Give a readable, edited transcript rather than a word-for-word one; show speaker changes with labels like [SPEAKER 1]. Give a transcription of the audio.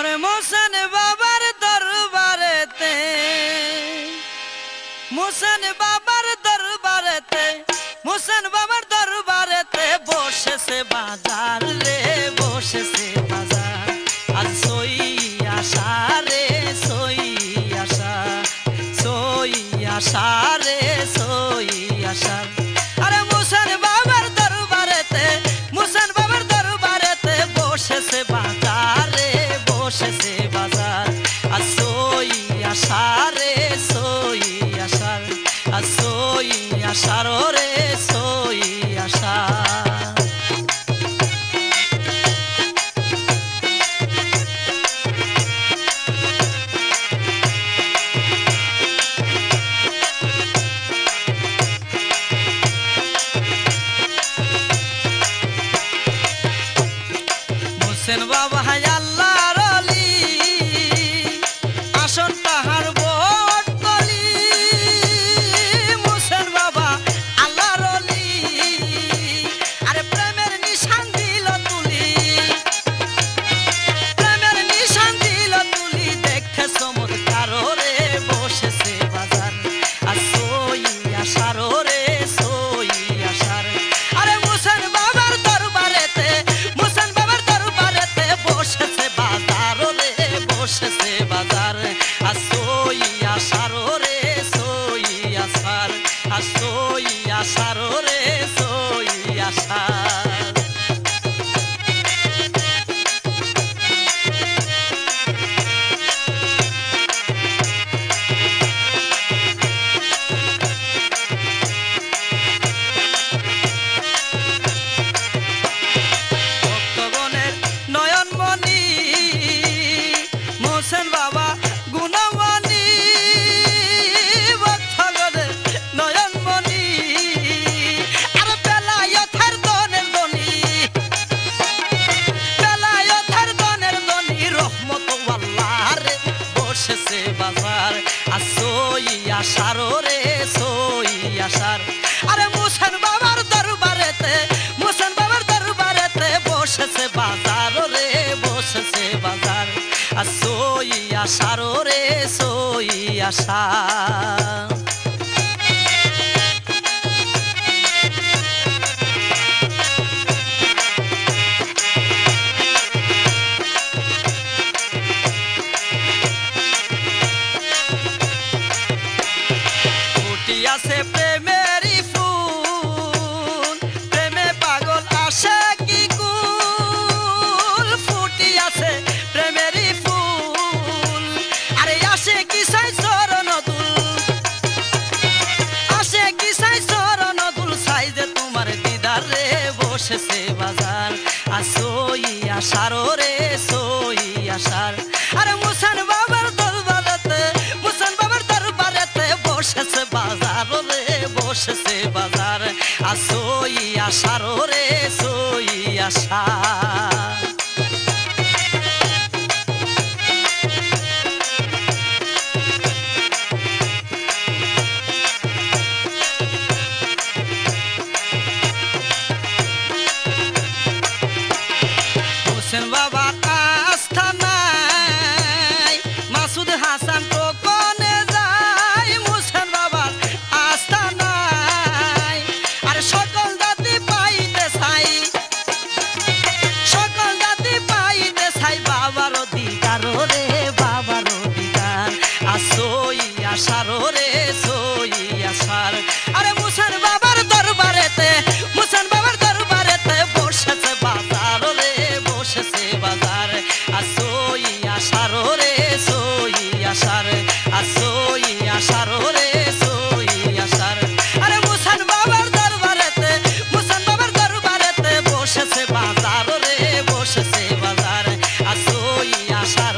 [SPEAKER 1] ওরে মোসেন বাবার দরবারেতে, মোসেন বাবার দরবারেতে, মোসেন বাবার দরবারেতে বসেছে বাজার রে, বসেছে বাজার। আজ সই আশা রে, সই আশা, সই আশা রে, সই আশা। আরে মোসেন বাবার দরবারেতে, মোসেন বাবার দরবারেতে বসেছে বাজার রে, বসেছে বাজার। আজ সই আশা রে, সই আশা, আজ সই আশার রে, সই আশা। মোসেন বাবা আল্লাহর ওলি, আসন তাহার বটতলি। মোসেন বাবা আল্লাহর ওলি, আরে প্রেমের নিশান দিল তুলি, প্রেমের নিশান দিল তুলি। দেখতে চমৎকার রে, বসেছে বাজার। আর সই আশার রে, সই আশার। আরে মোসেন বাবার দরবারেতে, মোসেন বাবার দরবারেতে বসেছে বাজার রে, বসেছে বাজার। আর সই আশার রে, সই আশার, আর সই আশার রে, সই আশার। ভক্তগণের নয়নমণি, মোসেন বাবা গুণমণি। ভক্তগণের নয়নমণি, আর বেলায়েতের দনের দনি, বেলায়েতের দনের দনি। রহমত আল্লাহ রে, বসেছে বাজার। আর সই আশার রে, সই আশার। আরে মোসেন বাবার দরবারেতে, মোসেন বাবার দরবারেতে বসেছে বাজার রে, বসেছে বাজার। আর সই আশার রে, সই আশা। ফুটিয়াছে প্রেমেরই ফুল, প্রেমে পাগল আসে কি কুল। ফুটিয়াছে প্রেমেরই ফুল, আরে আসে কি সাই চরণ দুল, আসে কি সাই চরণ দুল। সাই যে তোমার দিদার রে, বসেছে বাজার। আর সই আশার রে, সই আশার। আরে মোসেন বাবার দরবারেতে, মোসেন বাবার দরবারেতে বসেছে বাজার রে, বসেছে বাজার। আর সই আশার রে, সই আশা। মোসেন বাবার আস্থা নাই, মাসুদ হাসান কোকনে যায়। মোসেন বাবার আস্থা নাই, আর সকল জাতি পাইতে চাই, সকল জাতি পাইতে চাই বাবার অধিকার রে, বাবার অধিকার। আর সই আশার রে, সই আশার। আরে মোসেন বাবার দরবারেতে, মোসেন বাবার দরবারেতে বসেছে বাজার রে, বসেছে বাজার। আর সই আশার রে, সই আশার, আর সই আশার রে, সই আশার। আরে মোসেন বাবার দরবারেতে, মোসেন বাবার দরবারেতে বসেছে বাজার রে, বসেছে বাজার। আর সই আশার